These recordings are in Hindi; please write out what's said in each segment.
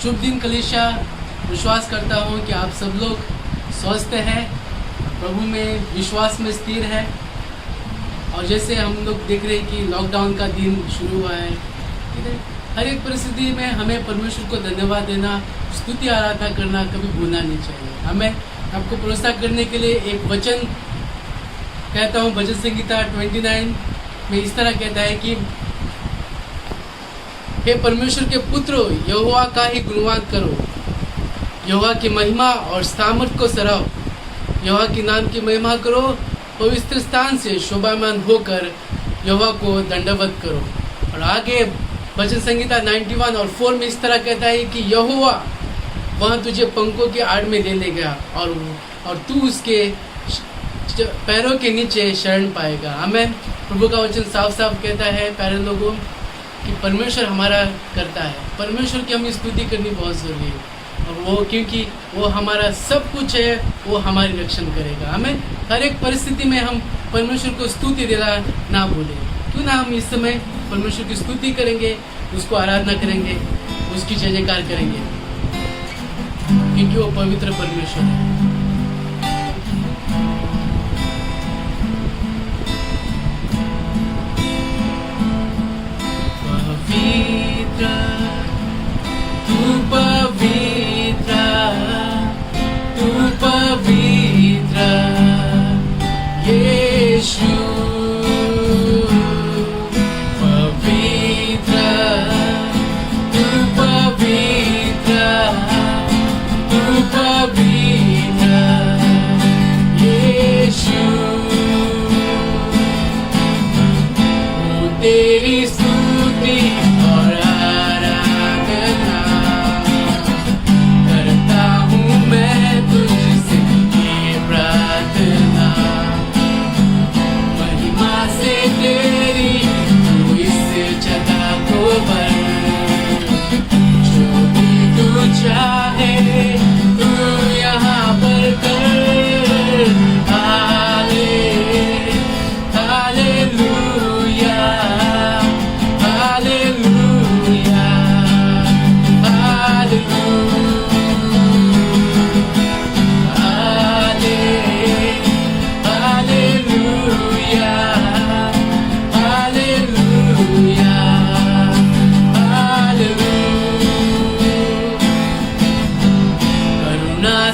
शुभ दिन कलीसिया। विश्वास करता हूँ कि आप सब लोग स्वस्थ हैं, प्रभु में विश्वास में स्थिर है। और जैसे हम लोग देख रहे हैं कि लॉकडाउन का दिन शुरू हुआ है, हर एक परिस्थिति में हमें परमेश्वर को धन्यवाद देना, स्तुति आराधना करना कभी भूलना नहीं चाहिए। हमें आपको प्रोत्साहन करने के लिए एक वचन कहता हूँ। भजन संहिता 29 में इस तरह कहता है कि हे परमेश्वर के पुत्रों, यहोवा का ही गुणगान करो, यहोवा की महिमा और सामर्थ को सराहो, यहोवा के नाम की महिमा करो, पवित्र स्थान से शोभामान होकर यहोवा को दंडवत करो। और आगे भजन संहिता 91 और 4 में इस तरह कहता है कि यहोवा वहाँ तुझे पंखों के आड़ में ले लेगा और तू उसके पैरों के नीचे शरण पाएगा। आमीन। प्रभु का वचन साफ साफ कहता है प्यारे लोगों कि परमेश्वर हमारा करता है। परमेश्वर की हमें स्तुति करनी बहुत ज़रूरी है, और वो क्योंकि वो हमारा सब कुछ है, वो हमारी रक्षण करेगा। हमें हर एक परिस्थिति में हम परमेश्वर को स्तुति देना ना भूलें। क्यों ना हम इस समय परमेश्वर की स्तुति करेंगे, उसको आराधना करेंगे, उसकी जय जयकार करेंगे, क्योंकि वो पवित्र परमेश्वर है। पवित्र तू पवित्र, तू पवित्र यीशु, पवित्र तू पवित्र, तू पवित्र यीशु। तेरी स्तुति और आराधना करता हूँ मैं तुझसे ये प्रार्थना, महिमा से तेरी तू इस जगह को भर, जो भी तू चाहे तू यहाँ पर कर।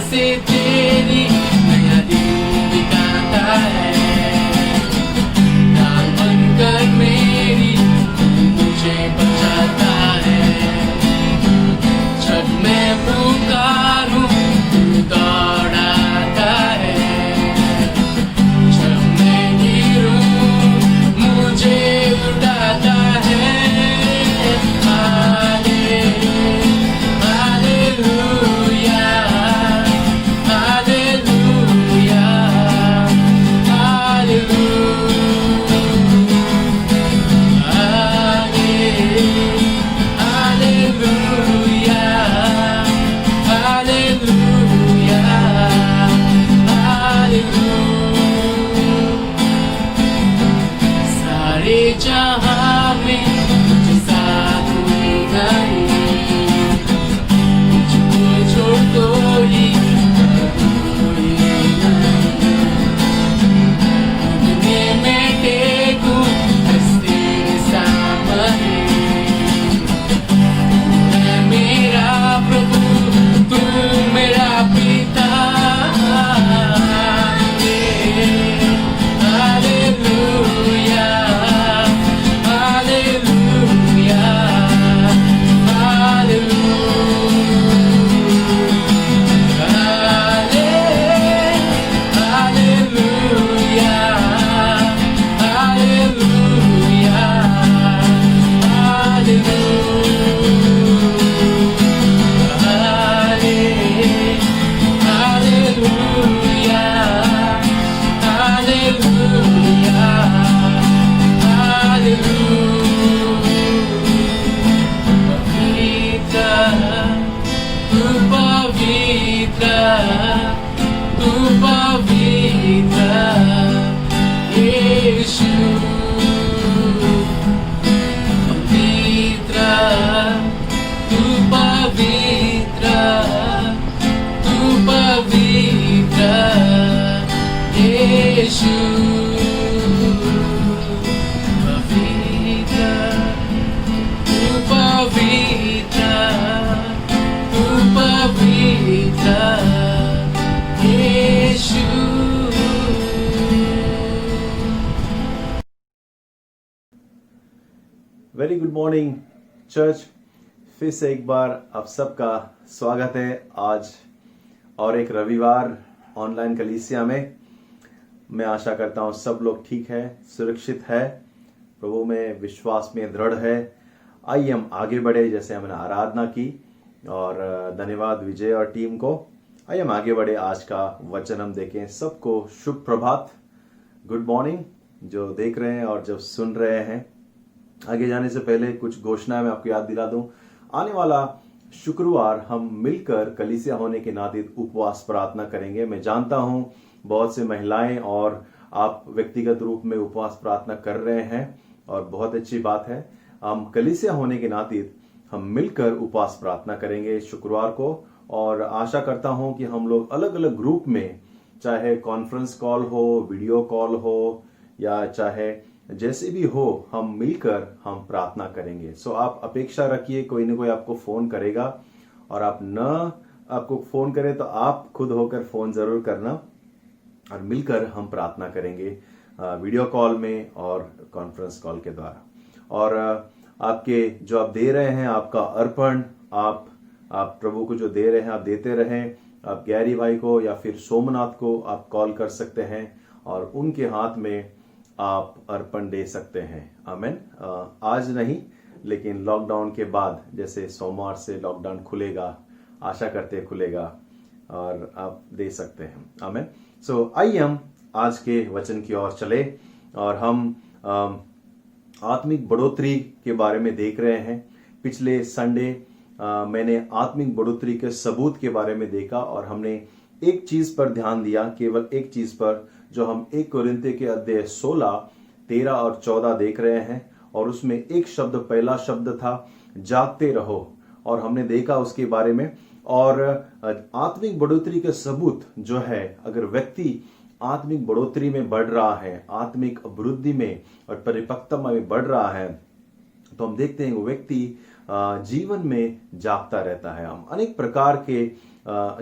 से तेरी नया दिन दिखाता है, नाम बनकर मेरी मुझे बचाता है। जब मैं पुकारूं तू दौड़ाता है, जब मैं गिरूं मुझे उठाता है। जहाँ में तुझे साथ में नहीं, मुझको छोड़ कोई दुनिया में टेकूं बस तेरे सामने। तू है मेरा प्रभु, तू मेरा पिता। Pavitra, tu pavitra. यीशु पवित्र तू पवित्र तू पवित्र Yeshu. Very good morning church. फिर से एक बार आप सबका स्वागत है आज और एक रविवार ऑनलाइन कलीसिया में। मैं आशा करता हूँ सब लोग ठीक है, सुरक्षित है, प्रभु में विश्वास में दृढ़ है। आइए हम आगे बढ़े जैसे हमने आराधना की, और धन्यवाद विजय और टीम को। आइए हम आगे बढ़े, आज का वचन हम देखें। सबको शुभ प्रभात, गुड मॉर्निंग जो देख रहे हैं और जो सुन रहे हैं। आगे जाने से पहले कुछ घोषणाएं मैं आपको याद दिला दूं। आने वाला शुक्रवार हम मिलकर कलीसिया होने के नाते उपवास प्रार्थना करेंगे। मैं जानता हूं बहुत से महिलाएं और आप व्यक्तिगत रूप में उपवास प्रार्थना कर रहे हैं और बहुत अच्छी बात है। हम कलीसिया होने के नाते हम मिलकर उपवास प्रार्थना करेंगे शुक्रवार को, और आशा करता हूं कि हम लोग अलग अलग ग्रुप में, चाहे कॉन्फ्रेंस कॉल हो, वीडियो कॉल हो, या चाहे जैसे भी हो, हम मिलकर हम प्रार्थना करेंगे। सो आप अपेक्षा रखिए कोई ना कोई आपको फोन करेगा, और आप न आपको फोन करे तो आप खुद होकर फोन जरूर करना, और मिलकर हम प्रार्थना करेंगे वीडियो कॉल में और कॉन्फ्रेंस कॉल के द्वारा। और आपके जो आप दे रहे हैं, आपका अर्पण, आप प्रभु को जो दे रहे हैं आप देते रहें। आप गैरी भाई को या फिर सोमनाथ को आप कॉल कर सकते हैं और उनके हाथ में आप अर्पण दे सकते हैं। आमेन। आज नहीं, लेकिन लॉकडाउन के बाद, जैसे सोमवार से लॉकडाउन खुलेगा, आशा करते खुलेगा, और आप दे सकते हैं। आमेन। सो आइए हम आज के वचन की ओर चले, और हम आत्मिक बढ़ोतरी के बारे में देख रहे हैं। पिछले संडे मैंने आत्मिक बढ़ोतरी के सबूत के बारे में देखा, और हमने एक चीज पर ध्यान दिया, केवल एक चीज पर, जो हम 1 कोरिन्थियों के अध्याय 16, 13 और 14 देख रहे हैं। और उसमें एक शब्द, पहला शब्द था जागते रहो, और हमने देखा उसके बारे में। और आत्मिक बढ़ोतरी के सबूत जो है, अगर व्यक्ति आत्मिक बढ़ोतरी में बढ़ रहा है, आत्मिक वृद्धि में और परिपक्वता में बढ़ रहा है, तो हम देखते हैं वो व्यक्ति जीवन में जागता रहता है। हम अनेक प्रकार के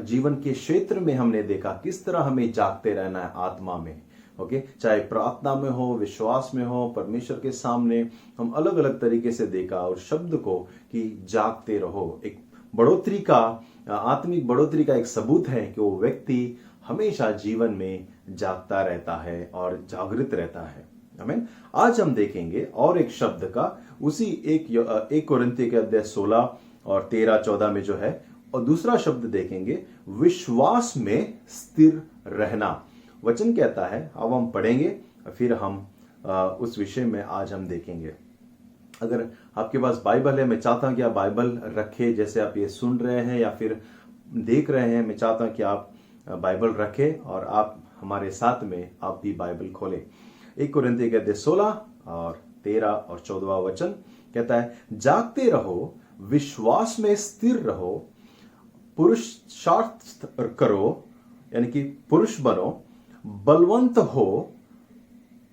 जीवन के क्षेत्र में हमने देखा किस तरह हमें जागते रहना है आत्मा में। ओके, चाहे प्रार्थना में हो, विश्वास में हो, परमेश्वर के सामने, हम अलग अलग तरीके से देखा, और शब्द को कि जागते रहो एक बढ़ोतरी का, आत्मिक बढ़ोतरी का एक सबूत है कि वो व्यक्ति हमेशा जीवन में जागता रहता है और जागृत रहता है। आमीन। आज हम देखेंगे और एक शब्द का, उसी एक कोरिन्थियों के अध्याय 16 और 13, 14 में जो है, और दूसरा शब्द देखेंगे विश्वास में स्थिर रहना। वचन कहता है, अब हम पढ़ेंगे, फिर हम उस विषय में आज हम देखेंगे। अगर आपके पास बाइबल है, मैं चाहता हूं कि आप बाइबल रखें। जैसे आप ये सुन रहे हैं या फिर देख रहे हैं, मैं चाहता हूं कि आप बाइबल रखें और आप हमारे साथ में आप भी बाइबल खोलें। 1 कोरिन्थियों के अध्याय 16 और 13 और 14 वचन कहता है, जागते रहो, विश्वास में स्थिर रहो, पुरुषार्थ करो, यानी कि पुरुष बनो, बलवंत हो,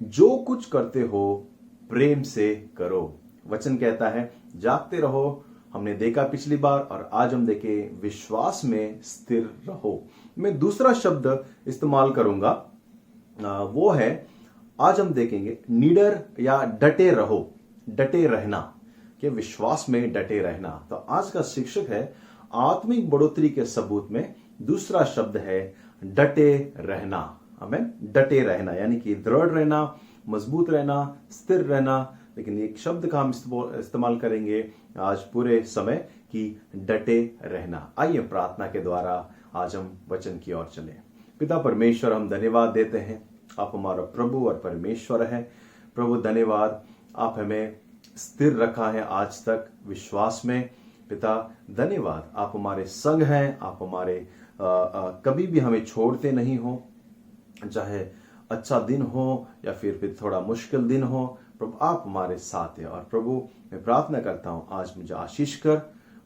जो कुछ करते हो प्रेम से करो। वचन कहता है जागते रहो, हमने देखा पिछली बार, और आज हम देखें विश्वास में स्थिर रहो। मैं दूसरा शब्द इस्तेमाल करूंगा, वो है, आज हम देखेंगे निडर या डटे रहो, डटे रहना, कि विश्वास में डटे रहना। तो आज का शिक्षक है आत्मिक बढ़ोतरी के सबूत में दूसरा शब्द है डटे रहना। आमीन। डटे रहना यानी कि दृढ़ रहना, मजबूत रहना, स्थिर रहना। लेकिन एक शब्द का हम इस्तेमाल करेंगे आज पूरे समय कि डटे रहना। आइए प्रार्थना के द्वारा आज हम वचन की ओर चलें। पिता परमेश्वर, हम धन्यवाद देते हैं, आप हमारा प्रभु और परमेश्वर है। प्रभु धन्यवाद, आप हमें स्थिर रखा है आज तक विश्वास में। पिता धन्यवाद, आप हमारे संग हैं, आप हमारे कभी भी हमें छोड़ते नहीं हो, चाहे अच्छा दिन हो या फिर थोड़ा मुश्किल दिन हो, प्रभु आप हमारे साथ हैं। और प्रभु मैं प्रार्थना करता हूं आज मुझे आशीष कर,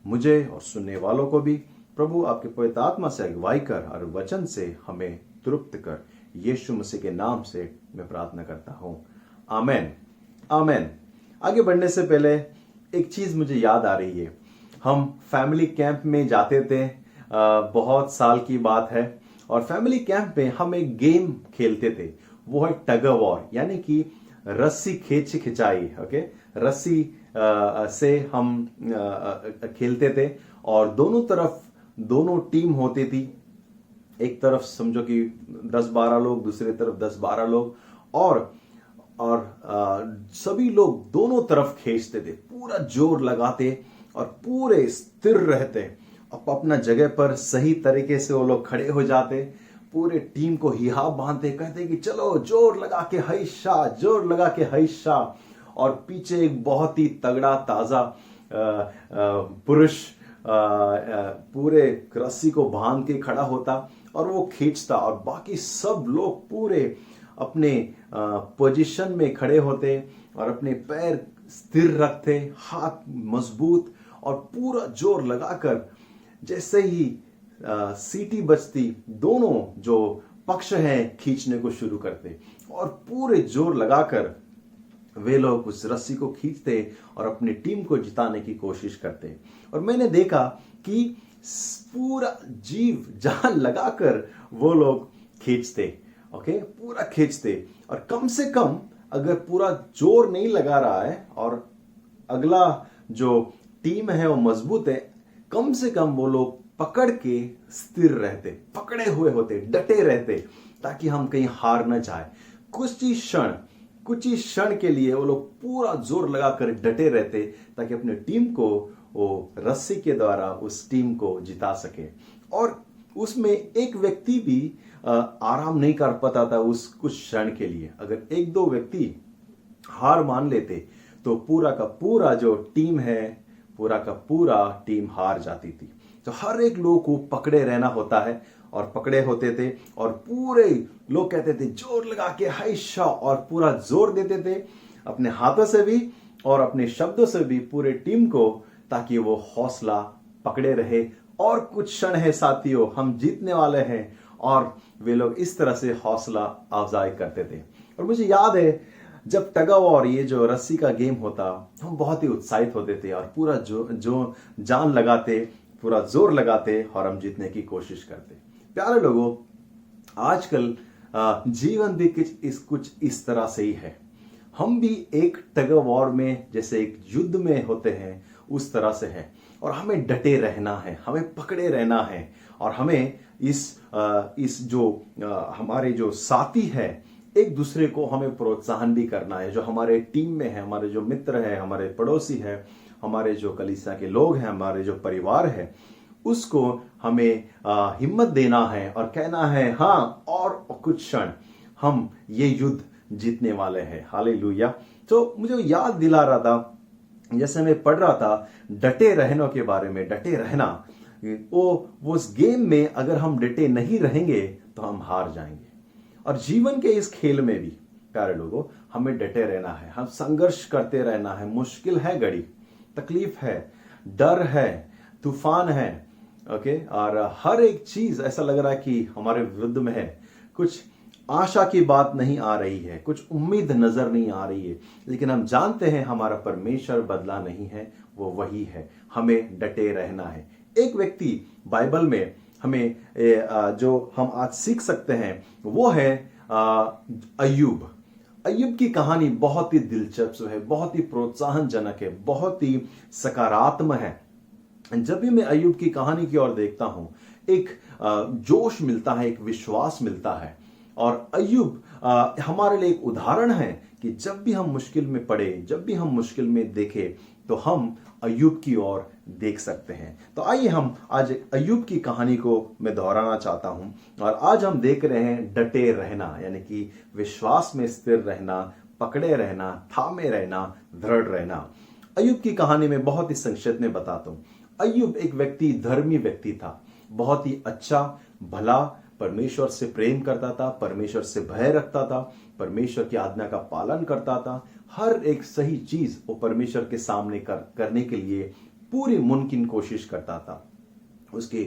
मुझे और सुनने वालों को भी प्रभु आपके पवित्र आत्मा से अगुवाई कर और वचन से हमें तृप्त कर। यीशु मसीह के नाम से मैं प्रार्थना करता हूं, आमेन आमेन। आगे बढ़ने से पहले एक चीज मुझे याद आ रही है। हम फैमिली कैंप में जाते थे, बहुत साल की बात है, और फैमिली कैंप में हम एक गेम खेलते थे, वो है टग ऑफ वॉर, यानी कि रस्सी खिंचाई। ओके, रस्सी से हम खेलते थे और दोनों टीम होती थी। एक तरफ समझो कि 10-12 लोग, दूसरी तरफ 10-12 लोग, और सभी लोग दोनों तरफ खींचते थे, पूरा जोर लगाते और पूरे स्थिर रहते। अब अपना जगह पर सही तरीके से वो लोग खड़े हो जाते, पूरे टीम को हिया बांधते, कहते कि चलो जोर लगा के हैशा, जोर लगा के हैशा। और पीछे एक बहुत ही तगड़ा ताजा पुरुष पूरे रस्सी को बांध के खड़ा होता और वो खींचता, और बाकी सब लोग पूरे अपने पोजीशन में खड़े होते और अपने पैर स्थिर रखते, हाथ मजबूत, और पूरा जोर लगाकर जैसे ही सीटी बजती दोनों जो पक्ष हैं खींचने को शुरू करते और पूरे जोर लगाकर वे लोग उस रस्सी को खींचते और अपनी टीम को जिताने की कोशिश करते। और मैंने देखा कि पूरा जीव जान लगाकर वो लोग खींचते, ओके, पूरा खींचते। और कम से कम अगर पूरा जोर नहीं लगा रहा है और अगला जो टीम है वो मजबूत है, कम से कम वो लोग पकड़ के स्थिर रहते, पकड़े हुए होते, डटे रहते, ताकि हम कहीं हार न जाए। कुछ ही क्षण के लिए वो लोग पूरा जोर लगाकर डटे रहते, ताकि अपने टीम को वो रस्सी के द्वारा उस टीम को जिता सके। और उसमें एक व्यक्ति भी आराम नहीं कर पाता था उस कुछ क्षण के लिए। अगर 1-2 व्यक्ति हार मान लेते तो पूरा का पूरा जो टीम है, पूरा का पूरा टीम हार जाती थी। तो हर एक लोग को पकड़े रहना होता है, और पकड़े होते थे, और पूरे लोग कहते थे जोर लगा के हैशा, और पूरा जोर देते थे अपने हाथों से भी और अपने शब्दों से भी पूरे टीम को, ताकि वो हौसला पकड़े रहे। और कुछ क्षण है साथियों, हम जीतने वाले हैं। और वे लोग इस तरह से हौसला अफजाई करते थे। और मुझे याद है जब टग ऑफ वॉर, ये जो रस्सी का गेम होता, हम बहुत ही उत्साहित होते थे और पूरा जो जान लगाते, पूरा जोर लगाते, और हम जीतने की कोशिश करते। प्यारे लोगों, आजकल जीवन भी कुछ इस तरह से ही है। हम भी एक टग ऑफ वॉर में, जैसे एक युद्ध में होते हैं, उस तरह से है। और हमें डटे रहना है, हमें पकड़े रहना है, और हमें इस जो हमारे जो साथी है, एक दूसरे को हमें प्रोत्साहन भी करना है। जो हमारे टीम में है, हमारे जो मित्र हैं, हमारे पड़ोसी हैं, हमारे जो कलीसिया के लोग हैं, हमारे जो परिवार है, उसको हमें हिम्मत देना है और कहना है हाँ, और कुछ क्षण हम ये युद्ध जीतने वाले हैं। हालेलुया। तो मुझे याद दिला रहा था, जैसे मैं पढ़ रहा था डटे रहने के बारे में, डटे रहना, वो उस गेम में अगर हम डटे नहीं रहेंगे तो हम हार जाएंगे। और जीवन के इस खेल में भी प्यारे लोगों, हमें डटे रहना है, हम संघर्ष करते रहना है। मुश्किल है, घड़ी तकलीफ है, डर है, तूफान है, ओके, और हर एक चीज ऐसा लग रहा है कि हमारे विरुद्ध में है। कुछ आशा की बात नहीं आ रही है, कुछ उम्मीद नजर नहीं आ रही है, लेकिन हम जानते हैं हमारा परमेश्वर बदला नहीं है, वो वही है। हमें डटे रहना है। एक व्यक्ति बाइबल में हमें जो हम आज सीख सकते हैं वो है अय्यूब। अय्यूब की कहानी बहुत ही दिलचस्प है, बहुत ही प्रोत्साहनजनक है, बहुत ही सकारात्मक है। जब भी मैं अय्यूब की कहानी की ओर देखता हूं, एक जोश मिलता है, एक विश्वास मिलता है। और अय्यूब हमारे लिए एक उदाहरण है कि जब भी हम मुश्किल में पड़े, जब भी हम मुश्किल में देखें, तो हम अय्यूब की ओर देख सकते हैं। तो आइए हम आज अय्यूब की कहानी को मैं दोहराना चाहता हूं। और आज हम देख रहे हैं डटे रहना, यानी कि विश्वास में स्थिर रहना, पकड़े रहना, थामे रहना, दृढ़ रहना। अय्यूब की कहानी में बहुत ही संक्षिप्त में बताता हूं। अय्यूब एक व्यक्ति, धर्मी व्यक्ति था, बहुत ही अच्छा, भला, परमेश्वर से प्रेम करता था, परमेश्वर से भय रखता था, परमेश्वर की आज्ञा का पालन करता था। हर एक सही चीज वो परमेश्वर के सामने करने के लिए पूरी मुमकिन कोशिश करता था। उसके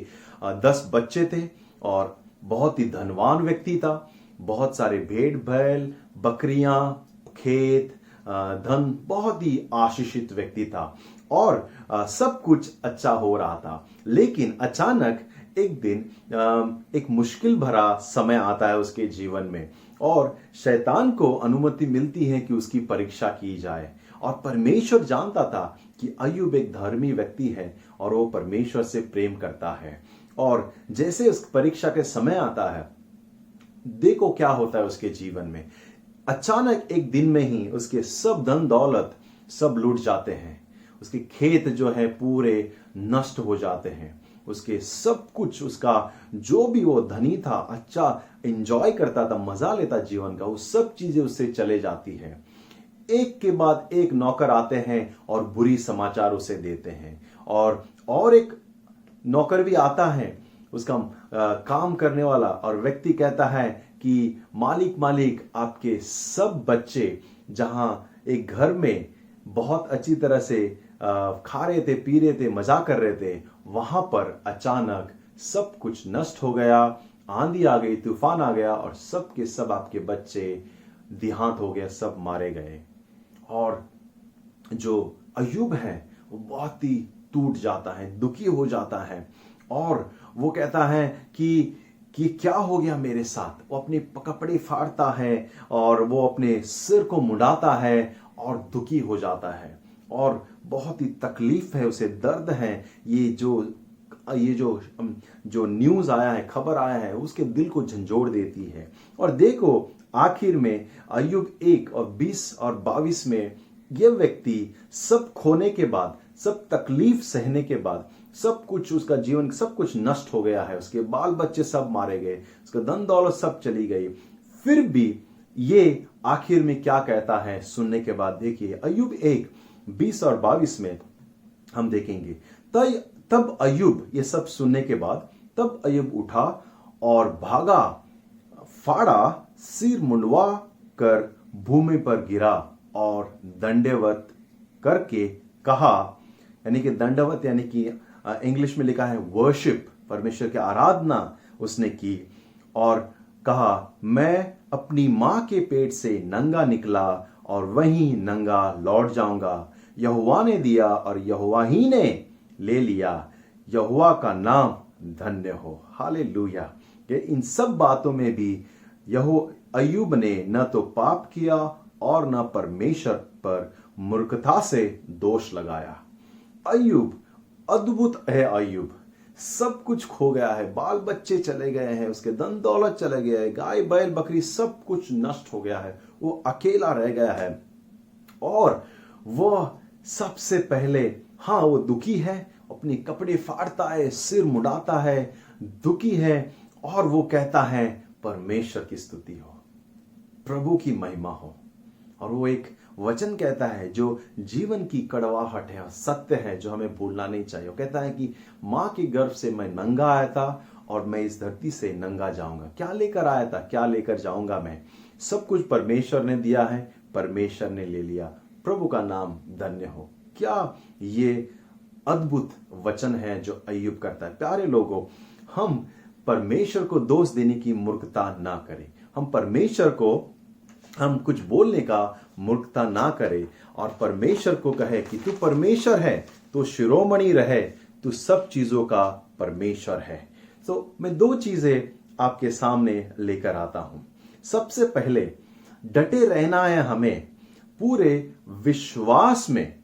10 बच्चे थे और बहुत ही धनवान व्यक्ति था। बहुत सारे भेड़ बैल, बकरियां, खेत, धन, बहुत ही आशीषित व्यक्ति था और सब कुछ अच्छा हो रहा था। लेकिन अचानक एक दिन एक मुश्किल भरा समय आता है उसके जीवन में और शैतान को अनुमति मिलती है कि उसकी परीक्षा की जाए। और परमेश्वर जानता था कि अय्यूब एक धर्मी व्यक्ति है और वो परमेश्वर से प्रेम करता है। और जैसे उस परीक्षा के समय आता है, देखो क्या होता है उसके जीवन में। अचानक एक दिन में ही उसके सब धन दौलत सब लूट जाते हैं। उसके खेत जो है पूरे नष्ट हो जाते हैं। उसके सब कुछ, उसका जो भी वो धनी था, अच्छा एंजॉय करता था, मजा लेता जीवन का, वो सब चीजें उससे चले जाती है। एक के बाद एक नौकर आते हैं और बुरी समाचार उसे देते हैं। और एक नौकर भी आता है, उसका काम करने वाला, और व्यक्ति कहता है कि मालिक आपके सब बच्चे जहां एक घर में बहुत अच्छी तरह से खा रहे थे, पी रहे थे, मजा कर रहे थे, वहां पर अचानक सब कुछ नष्ट हो गया। आंधी आ गई, तूफान आ गया और सब के सब आपके बच्चे देहांत हो गए, सब मारे गए। और जो अय्यूब है वो बहुत ही टूट जाता है, दुखी हो जाता है और वो कहता है कि क्या हो गया मेरे साथ। वो अपने कपड़े फाड़ता है और वो अपने सिर को मुड़ाता है और दुखी हो जाता है और बहुत ही तकलीफ है, उसे दर्द है। ये जो न्यूज आया है, खबर आया है, उसके दिल को झंझोड़ देती है। और देखो आखिर में अय्यूब 1 और 20 और 22 में यह व्यक्ति सब खोने के बाद, सब तकलीफ सहने के बाद, सब कुछ, उसका जीवन सब कुछ नष्ट हो गया है, उसके बाल बच्चे सब मारे गए, उसका धन दौलत सब चली गई, फिर भी ये आखिर में क्या कहता है सुनने के बाद देखिए अय्यूब 1 20 और 22 में हम देखेंगे। तब अय्यूब, ये सब सुनने के बाद, तब अय्यूब उठा और भागा, फाड़ा, सिर मुंडवा कर भूमि पर गिरा और दंडवत करके कहा, यानी कि दंडवत यानी कि इंग्लिश में लिखा है वर्शिप, परमेश्वर की आराधना उसने की और कहा, मैं अपनी मां के पेट से नंगा निकला और वहीं नंगा लौट जाऊंगा। यहोवा ने दिया और यहोवा ही ने ले लिया, यहोवा का नाम धन्य हो। हालेलुया। कि इन सब बातों में भी अय्यूब ने न तो पाप किया और न परमेश्वर पर मूर्खता से दोष लगाया। अय्यूब अद्भुत है। अय्यूब सब कुछ खो गया है, बाल बच्चे चले गए हैं, उसके धन दौलत चले गए हैं, गाय बैल बकरी सब कुछ नष्ट हो गया है, वो अकेला रह गया है और वह सबसे पहले, हाँ वो दुखी है, अपने कपड़े फाड़ता है, सिर मुड़ाता है, दुखी है और वो कहता है परमेश्वर की स्तुति हो, प्रभु की महिमा हो। और वो एक वचन कहता है जो जीवन की कड़वाहट है, सत्य है, जो हमें भूलना नहीं चाहिए। वो कहता है कि मां के गर्भ से मैं नंगा आया था और मैं इस धरती से नंगा जाऊंगा। क्या लेकर आया था, क्या लेकर जाऊंगा मैं? सब कुछ परमेश्वर ने दिया है, परमेश्वर ने ले लिया। प्रभु का नाम धन्य हो। क्या ये अद्भुत वचन है जो अय्यूब करता है। प्यारे लोगों, हम परमेश्वर को दोष देने की मूर्खता ना करें, हम परमेश्वर को, हम कुछ बोलने का मूर्खता ना करे और परमेश्वर को कहे कि तू परमेश्वर है, तू शिरोमणि रहे, तू सब चीजों का परमेश्वर है। तो मैं 2 चीजें आपके सामने लेकर आता हूं। सबसे पहले, डटे रहना है हमें पूरे विश्वास में,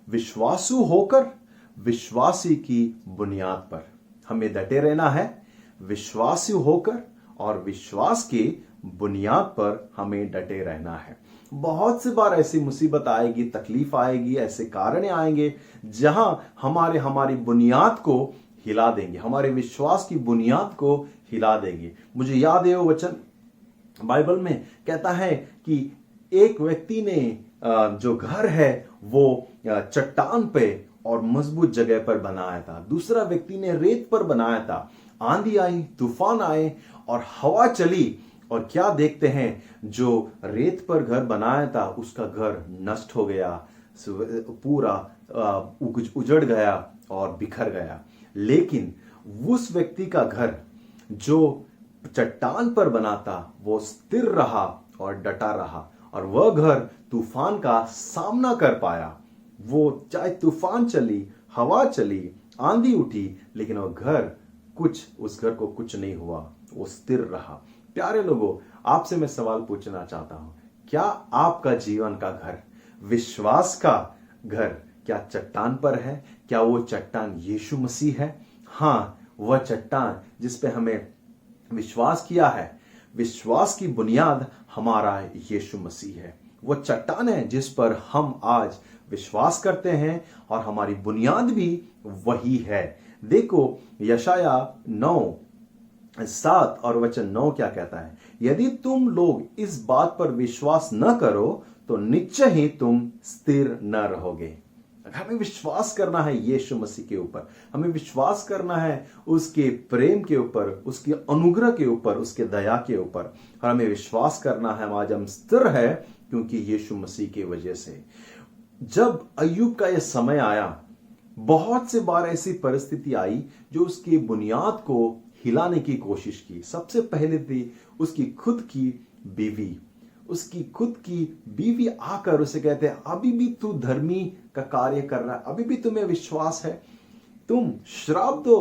विश्वासु होकर विश्वासी की बुनियाद पर हमें डटे रहना है। विश्वासी होकर और विश्वास की बुनियाद पर हमें डटे रहना है। बहुत सी बार ऐसी मुसीबत आएगी, तकलीफ आएगी, ऐसे कारण आएंगे जहां हमारी बुनियाद को हिला देंगे, हमारे विश्वास की बुनियाद को हिला देंगे। मुझे याद है वो वचन बाइबल में कहता है कि एक व्यक्ति ने जो घर है वो चट्टान पे और मजबूत जगह पर बनाया था, दूसरा व्यक्ति ने रेत पर बनाया था। आंधी आई, तूफान आए और हवा चली और क्या देखते हैं, जो रेत पर घर बनाया था उसका घर नष्ट हो गया, पूरा उजड़ गया और बिखर गया। लेकिन उस व्यक्ति का घर जो चट्टान पर बना था वो स्थिर रहा और डटा रहा, और वह घर तूफान का सामना कर पाया। वो चाहे तूफान चली, हवा चली, आंधी उठी, लेकिन उस घर को कुछ नहीं हुआ, वो स्थिर रहा। प्यारे लोगों, आपसे मैं सवाल पूछना चाहता हूं, क्या आपका जीवन का घर, विश्वास का घर, क्या चट्टान पर है? क्या वो चट्टान यीशु मसीह है? हाँ, वह चट्टान जिस पे हमें विश्वास किया है, विश्वास की बुनियाद हमारा यीशु मसीह है। वो चट्टान है जिस पर हम आज विश्वास करते हैं, और हमारी बुनियाद भी वही है। देखो यशाया 9:7 और वचन 9 क्या कहता है? यदि तुम लोग इस बात पर विश्वास न करो तो निश्चय ही तुम स्थिर न रहोगे। हमें विश्वास करना है यीशु मसीह के ऊपर, हमें विश्वास करना है उसके प्रेम के ऊपर, उसके अनुग्रह के ऊपर, उसके दया के ऊपर, और हमें विश्वास करना है आज हम स्थिर है क्योंकि यीशु मसीह की वजह से। जब अय्यूब का यह समय आया, बहुत से बार ऐसी परिस्थिति आई जो उसकी बुनियाद को हिलाने की कोशिश की। सबसे पहले थी उसकी खुद की बीवी। उसकी खुद की बीवी आकर उसे कहते हैं, अभी भी तू धर्मी का कार्य कर रहा है, अभी भी तुम्हें विश्वास है, तुम श्राप दो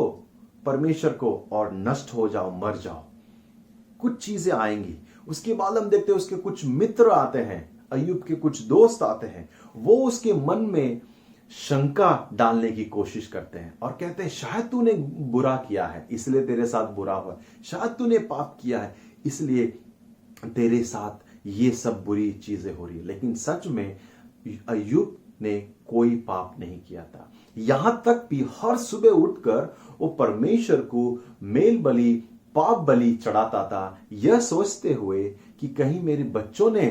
परमेश्वर को और नष्ट हो जाओ, मर जाओ। कुछ चीजें आएंगी। उसके बाद हम देखते हैं उसके कुछ मित्र आते हैं, अय्यूब के कुछ दोस्त आते हैं, वो उसके मन में शंका डालने की कोशिश करते हैं और कहते हैं शायद तूने बुरा किया है इसलिए तेरे साथ बुरा हुआ, शायद तूने पाप किया है इसलिए तेरे साथ ये सब बुरी चीजें हो रही है। लेकिन सच में अय्यूब ने कोई पाप नहीं किया था। यहां तक भी हर सुबह उठकर वो परमेश्वर को मेल बलि, पाप बलि चढ़ाता था, यह सोचते हुए कि कहीं मेरे बच्चों ने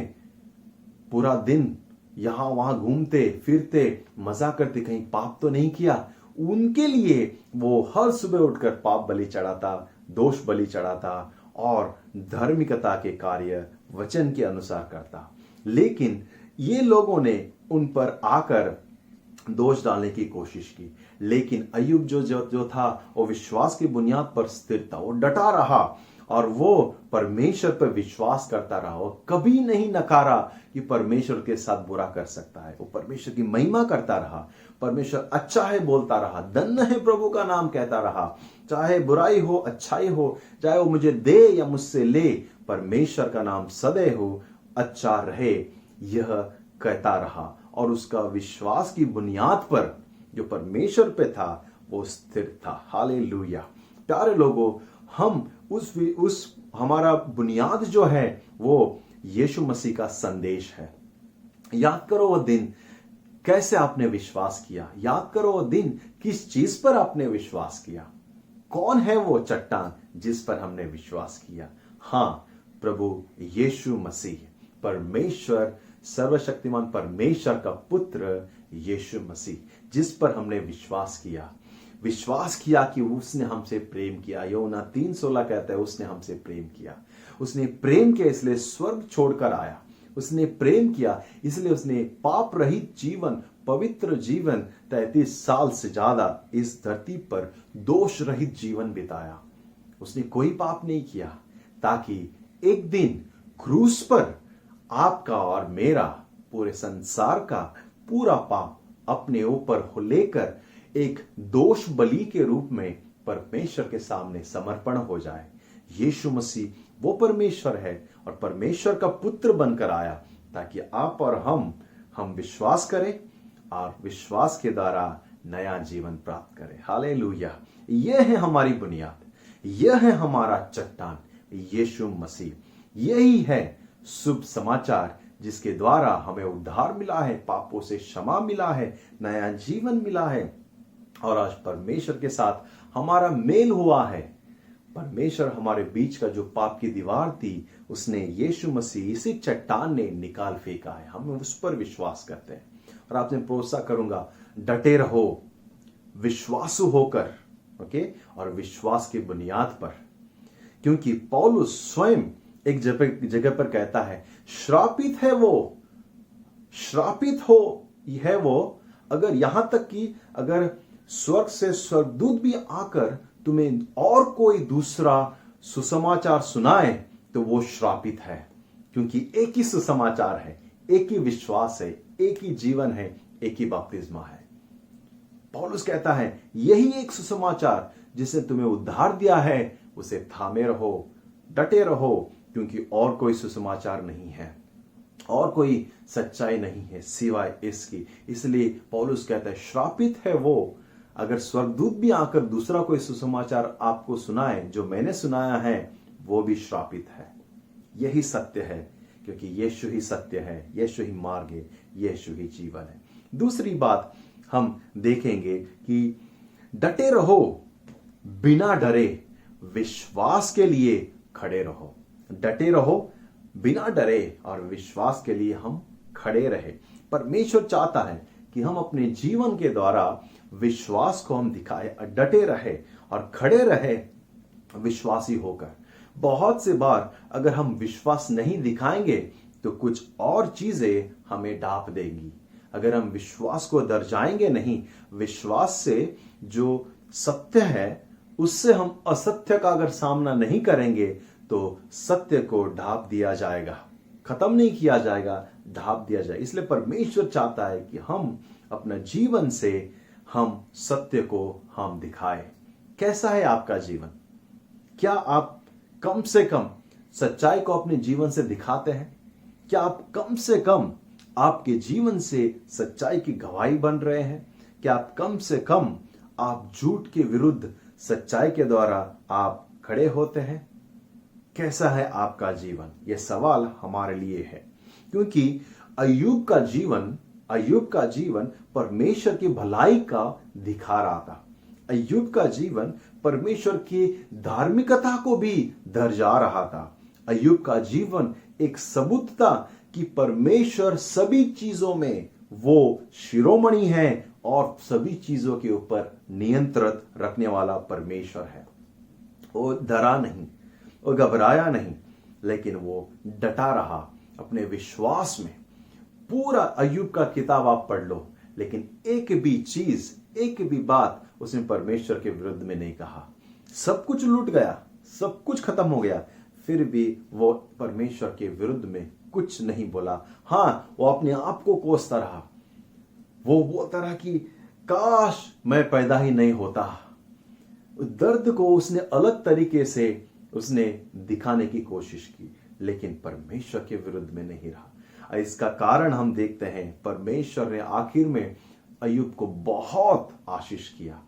पूरा दिन यहां वहां घूमते फिरते मजा करते कहीं पाप तो नहीं किया। उनके लिए वो हर सुबह उठकर पाप बलि चढ़ाता, दोष बलि चढ़ाता और धार्मिकता के कार्य वचन के अनुसार करता। लेकिन ये लोगों ने उन पर आकर दोष डालने की कोशिश की, लेकिन अय्यूब जो था वो विश्वास की बुनियाद पर स्थिर था, वो डटा रहा और वो परमेश्वर पर विश्वास करता रहा। वो कभी नहीं नकारा कि परमेश्वर के साथ बुरा कर सकता है। वो परमेश्वर की महिमा करता रहा, परमेश्वर अच्छा है बोलता रहा, धन्य है प्रभु का नाम कहता रहा। चाहे बुराई हो, अच्छाई हो, चाहे वो मुझे दे या मुझसे ले, परमेश्वर का नाम सदैव अच्छा रहे, यह कहता रहा। और उसका विश्वास की बुनियाद पर जो परमेश्वर पे था वो स्थिर था। हालेलुया। प्यारे लोगों, हम उस हमारा बुनियाद जो है वो यीशु मसीह का संदेश है। याद करो वो दिन कैसे आपने विश्वास किया, याद करो वो दिन किस चीज पर आपने विश्वास किया। कौन है वो चट्टान जिस पर हमने विश्वास किया? हाँ, प्रभु यीशु मसीह, परमेश्वर, सर्वशक्तिमान परमेश्वर का पुत्र यीशु मसीह, जिस पर हमने विश्वास किया कि उसने हमसे प्रेम किया। यूहन्ना 3:16 कहता है उसने हमसे प्रेम किया। उसने प्रेम किया इसलिए स्वर्ग छोड़कर आया। उसने प्रेम किया इसलिए उसने पाप रहित जीवन, पवित्र जीवन 33 साल से ज्यादा इस धरती पर दोष रहित जीवन बिताया। उसने कोई पाप नहीं किया ताकि एक दिन क्रूस पर आपका और मेरा, पूरे संसार का पूरा पाप अपने ऊपर लेकर एक दोष बलि के रूप में परमेश्वर के सामने समर्पण हो जाए। यीशु मसीह वो परमेश्वर है और परमेश्वर का पुत्र बनकर आया ताकि आप और हम विश्वास करें और विश्वास के द्वारा नया जीवन प्राप्त करें। हालेलुया। यह है हमारी बुनियाद, यह है हमारा चट्टान यीशु मसीह। यही है शुभ समाचार जिसके द्वारा हमें उद्धार मिला है, पापों से क्षमा मिला है, नया जीवन मिला है और आज परमेश्वर के साथ हमारा मेल हुआ है। परमेश्वर हमारे बीच का जो पाप की दीवार थी उसने यीशु मसीह इसी चट्टान ने निकाल फेंका है। हम उस पर विश्वास करते हैं और आपसे प्रोत्साहन करूंगा, डटे रहो विश्वासु होकर, ओके, और विश्वास की बुनियाद पर। क्योंकि पौलुस स्वयं एक जगह पर कहता है, श्रापित है वो अगर यहां तक कि अगर स्वर्ग से स्वर्गदूत भी आकर तुम्हें और कोई दूसरा सुसमाचार सुनाए तो वो श्रापित है, क्योंकि एक ही सुसमाचार है, एक ही विश्वास है, एक ही जीवन है, एक ही बपतिस्मा है। पौलुस कहता है यही एक सुसमाचार जिसने तुम्हें उद्धार दिया है, उसे थामे रहो, डटे रहो, क्योंकि और कोई सुसमाचार नहीं है, और कोई सच्चाई नहीं है सिवाय इसकी। इसलिए पौलुस कहता है श्रापित है वो, अगर स्वर्गदूत भी आकर दूसरा कोई सुसमाचार आपको सुनाए जो मैंने सुनाया है, वो भी श्रापित है। यही सत्य है, क्योंकि यीशु ही सत्य है, यीशु ही मार्ग है, यीशु ही जीवन है। दूसरी बात हम देखेंगे कि डटे रहो, बिना डरे विश्वास के लिए खड़े रहो। डटे रहो, बिना डरे और विश्वास के लिए हम खड़े रहे। परमेश्वर चाहता है कि हम अपने जीवन के द्वारा विश्वास को हम दिखाए, डटे रहे और खड़े रहे विश्वासी होकर। बहुत से बार अगर हम विश्वास नहीं दिखाएंगे तो कुछ और चीजें हमें ढांप देंगी। अगर हम विश्वास को दर्शाएंगे नहीं, विश्वास से जो सत्य है उससे हम असत्य का अगर सामना नहीं करेंगे तो सत्य को ढांप दिया जाएगा, खत्म नहीं किया जाएगा, ढांप दिया जाएगा। इसलिए परमेश्वर चाहता है कि हम अपना जीवन से हम सत्य को हम दिखाएं। कैसा है आपका जीवन? क्या आप कम से कम सच्चाई को अपने जीवन से दिखाते हैं? क्या आप कम से कम आपके जीवन से सच्चाई की गवाही बन रहे हैं? क्या आप कम से कम आप झूठ के विरुद्ध सच्चाई के द्वारा आप खड़े होते हैं? कैसा है आपका जीवन? यह सवाल हमारे लिए है, क्योंकि अय्यूब का जीवन परमेश्वर की भलाई का दिखा रहा था। अय्यूब का जीवन परमेश्वर की धार्मिकता को भी दर्जा रहा था। अय्यूब का जीवन एक सबूत था कि परमेश्वर सभी चीजों में वो शिरोमणि है और सभी चीजों के ऊपर नियंत्रण रखने वाला परमेश्वर है। वो डरा नहीं, वो घबराया नहीं, लेकिन वो डटा रहा अपने विश्वास में। पूरा अय्यूब का किताब आप पढ़ लो, लेकिन एक भी चीज, एक भी बात उसने परमेश्वर के विरुद्ध में नहीं कहा। सब कुछ लूट गया, सब कुछ खत्म हो गया, फिर भी वो परमेश्वर के विरुद्ध में कुछ नहीं बोला। हाँ, वो अपने आप को कोसता रहा। वो बोलता रहा कि काश मैं पैदा ही नहीं होता। दर्द को उसने अलग तरीके से उसने दिखाने की कोशिश की, लेकिन परमेश्वर के विरुद्ध में नहीं रहा। इसका कारण हम देखते हैं, परमेश्वर ने आखिर में अय्यूब को बहुत आशीष किया।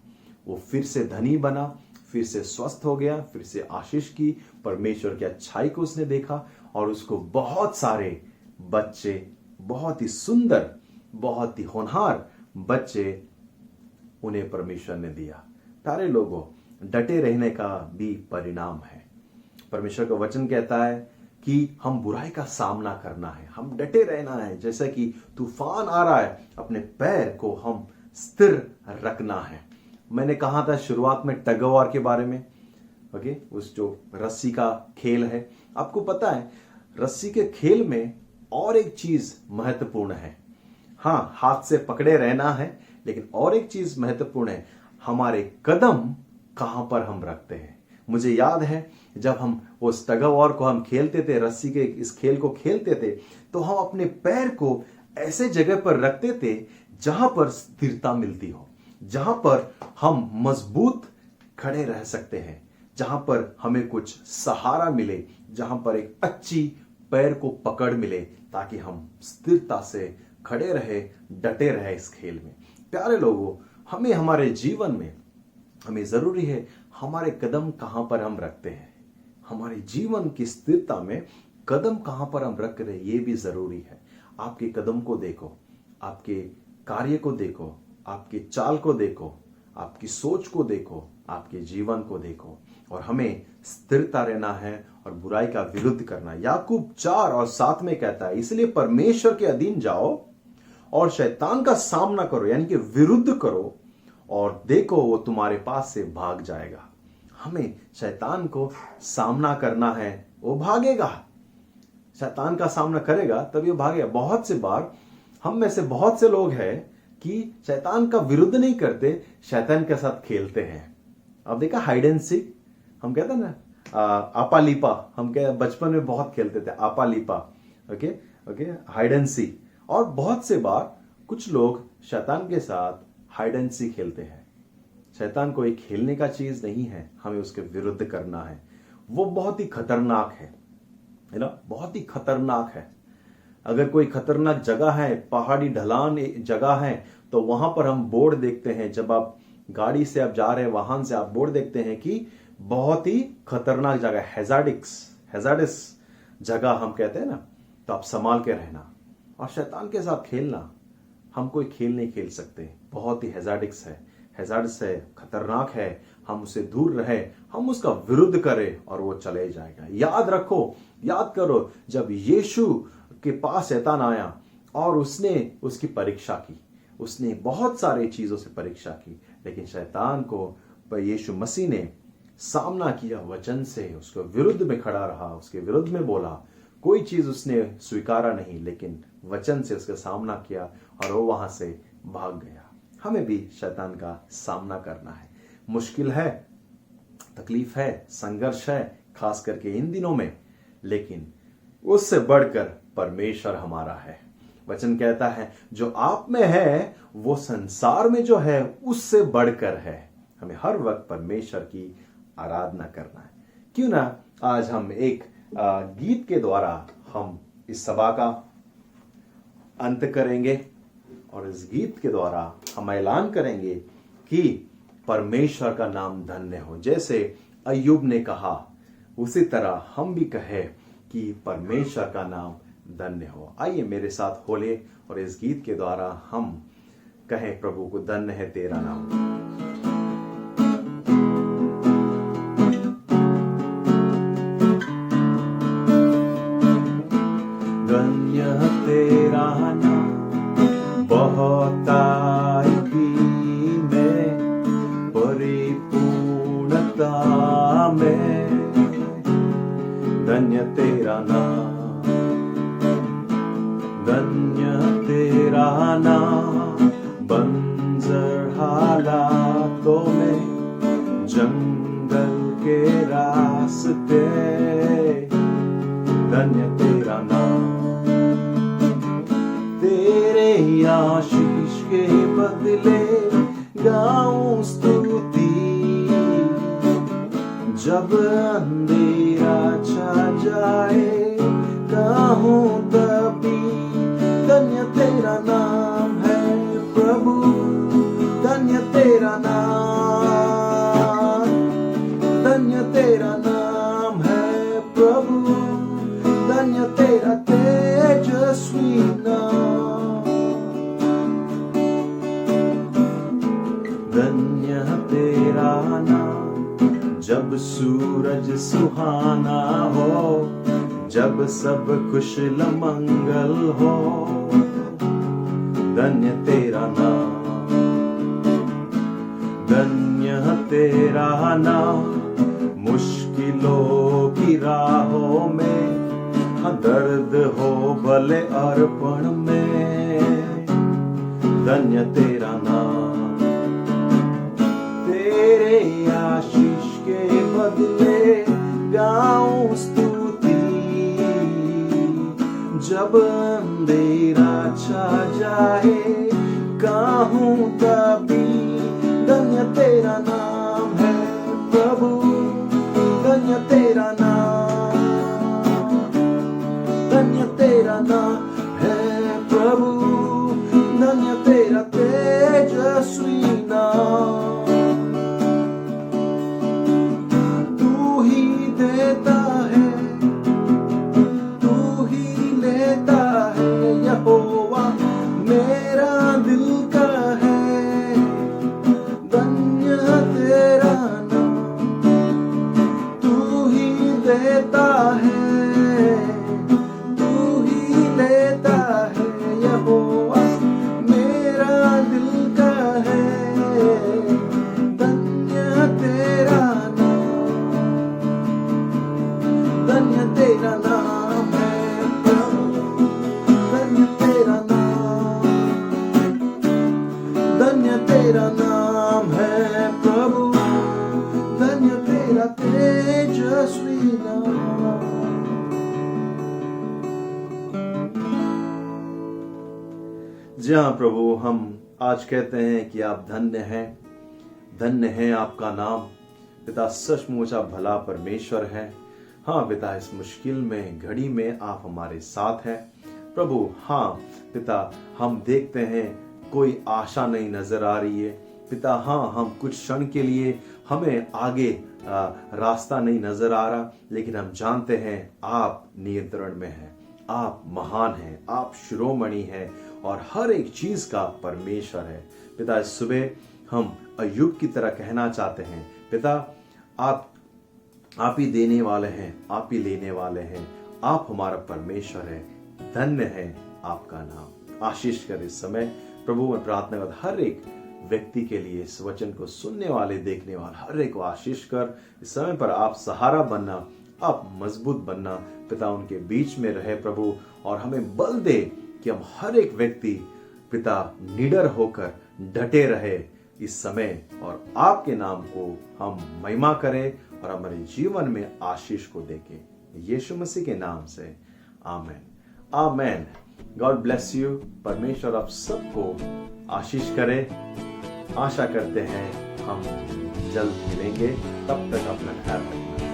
वो फिर से धनी बना, फिर से स्वस्थ हो गया, फिर से आशीष की। परमेश्वर की अच्छाई को उसने देखा और उसको बहुत सारे बच्चे, बहुत ही सुंदर, बहुत ही होनहार बच्चे उन्हें परमेश्वर ने दिया। प्यारे लोगों, डटे रहने का भी परिणाम है। परमेश्वर का वचन कहता है कि हम बुराई का सामना करना है, हम डटे रहना है। जैसे कि तूफान आ रहा है, अपने पैर को हम स्थिर रखना है। मैंने कहा था शुरुआत में टग ऑफ वॉर के बारे में, ओके, उस जो रस्सी का खेल है। आपको पता है रस्सी के खेल में और एक चीज महत्वपूर्ण है। हाँ, हाथ से पकड़े रहना है, लेकिन और एक चीज महत्वपूर्ण है, हमारे कदम कहां पर हम रखते हैं। मुझे याद है जब हम उस टग ऑफ वॉर को हम खेलते थे, रस्सी के इस खेल को खेलते थे, तो हम अपने पैर को ऐसे जगह पर रखते थे जहां पर स्थिरता मिलती हो, जहां पर हम मजबूत खड़े रह सकते हैं, जहां पर हमें कुछ सहारा मिले, जहां पर एक अच्छी पैर को पकड़ मिले, ताकि हम स्थिरता से खड़े रहे, डटे रहे इस खेल में। प्यारे लोगों, हमें हमारे जीवन में हमें जरूरी है हमारे कदम कहां पर हम रखते हैं। हमारे जीवन की स्थिरता में कदम कहां पर हम रख रहे, ये भी जरूरी है। आपके कदम को देखो, आपके कार्य को देखो, आपकी चाल को देखो, आपकी सोच को देखो, आपके जीवन को देखो, और हमें स्थिरता रहना है और बुराई का विरुद्ध करना। याकूब 4:7 में कहता है, इसलिए परमेश्वर के अधीन जाओ और शैतान का सामना करो, यानी कि विरुद्ध करो, और देखो वो तुम्हारे पास से भाग जाएगा। हमें शैतान को सामना करना है, वो भागेगा। शैतान का सामना करेगा तभी वो भागेगा। बहुत से बार हम में से बहुत से लोग हैं कि शैतान का विरुद्ध नहीं करते, शैतान के साथ खेलते हैं। अब देखा हाइड एंड सीक, हम कहते हैं ना, आपा लीपा, हम बचपन में बहुत खेलते थे आपा लीपा, ओके ओके, हाइड एंड सी। और बहुत से बार कुछ लोग शैतान के साथ हाइड एंड सी खेलते हैं। शैतान कोई खेलने का चीज नहीं है, हमें उसके विरुद्ध करना है। वो बहुत ही खतरनाक है ना, बहुत ही खतरनाक है। अगर कोई खतरनाक जगह है, पहाड़ी ढलान जगह है, तो वहां पर हम बोर्ड देखते हैं। जब आप गाड़ी से आप जा रहे हैं, वाहन से आप बोर्ड देखते हैं कि बहुत ही खतरनाक जगह, हैजार्डस जगह हम कहते हैं ना, तो आप संभाल के रहना। और शैतान के साथ खेलना, हम कोई खेल नहीं खेल सकते, बहुत ही हैजार्डस है, खतरनाक है। हम उससे दूर रहे, हम उसका विरुद्ध करें और वो चले जाएगा। याद करो, जब यीशु के पास शैतान आया और उसने उसकी परीक्षा की, उसने बहुत सारी चीजों से परीक्षा की, लेकिन शैतान को यीशु मसीह ने सामना किया वचन से, उसके विरुद्ध में खड़ा रहा, उसके विरुद्ध में बोला। कोई चीज उसने स्वीकारा नहीं, लेकिन वचन से उसका सामना किया और वो वहां से भाग गया। हमें भी शैतान का सामना करना है। मुश्किल है, तकलीफ है, संघर्ष है, खास करके इन दिनों में, लेकिन उससे बढ़कर परमेश्वर हमारा है। वचन कहता है जो आप में है वो संसार में जो है उससे बढ़कर है। हमें हर वक्त परमेश्वर की आराधना करना है। क्यों ना आज हम एक गीत के द्वारा हम इस सभा का अंत करेंगे और इस गीत के द्वारा हम ऐलान करेंगे कि परमेश्वर का नाम धन्य हो। जैसे अय्यूब ने कहा, उसी तरह हम भी कहे कि परमेश्वर का नाम धन्य हो। आइए मेरे साथ बोले और इस गीत के द्वारा हम कहें, प्रभु को धन्य है तेरा नाम। धन्य तेरा नाम बहुतायकी में, परिपूर्णता में। धन्य तेरा नाम, धन्य तेरा नाम। बंजर हालातों में, जंगल के रास्ते, धन्य तेरा नाम। तेरे आशीष के बदले गाऊं स्तुति, जब अंधेरा छा जाए कहूं तभी। धन्य तेरा नाम है प्रभु, धन्य तेरा नाम, धन्य तेरा नाम है प्रभु, धन्य तेरा तेजस्वी नाम। धन्य तेरा नाम, जब सूरज सुहाना हो, जब सब कुशल मंगल हो। धन्य तेरा नाम, धन्य तेरा नाम। मुश्किलों की राहों में, दर्द हो भले अर्पण में। धन्य तेरा नाम, तेरे आशीष के बदले गाऊं स्तुति, जब अंधेरा छा जाए कहूं तभी। धन्य तेरा नाम है प्रभु, धन्य तेरा नाम, धन्य तेरा नाम है प्रभु, धन्य तेरा तेजस्वी नाम। तू ही देता है, तू ही लेता है, यहोवा मेरा दिल का है। धन्य तेरा नाम, तू ही देता है, तू ही लेता है, यहोवा मेरा दिल का है। धन्य तेरा नाम, धन्य तेरा नाम है प्रभु, धन्य तेरा नाम, धन्य तेरा नाम है प्रभु, धन्य तेरा तेजस्वी जी हाँ प्रभु, हम आज कहते हैं कि आप धन्य है आपका नाम। पिता, सचमुच आप भला परमेश्वर है। हाँ पिता, इस मुश्किल में घड़ी में आप हमारे साथ हैं प्रभु। हाँ पिता, हम देखते हैं कोई आशा नहीं नजर आ रही है पिता। हाँ, हम कुछ क्षण के लिए हमें आगे रास्ता नहीं नजर आ रहा, लेकिन हम जानते हैं आप नियंत्रण में हैं, आप महान हैं, आप शिरोमणि हैं और हर एक चीज का परमेश्वर है पिता। इस सुबह हम अय्यूब की तरह कहना चाहते हैं पिता, आप ही देने वाले हैं, आप ही लेने वाले हैं, आप हमारा परमेश्वर है। धन्य है आपका नाम। आशीष कर इस समय प्रभु। मैं प्रार्थना करता हर एक व्यक्ति के लिए, इस वचन को सुनने वाले, देखने वाले हर एक को आशीष कर। इस समय पर आप सहारा बनना, आप मजबूत बनना पिता, उनके बीच में रहे प्रभु, और हमें बल दे कि हम हर एक व्यक्ति पिता निडर होकर डटे रहे इस समय, और आपके नाम को हम महिमा करें और हमारे जीवन में आशीष को देके, यीशु मसीह के नाम से आमेन आमेन। God bless you. परमेश्वर आप सबको आशीष करे। आशा करते हैं हम जल्द मिलेंगे। तब तक अपना ख्याल रखना।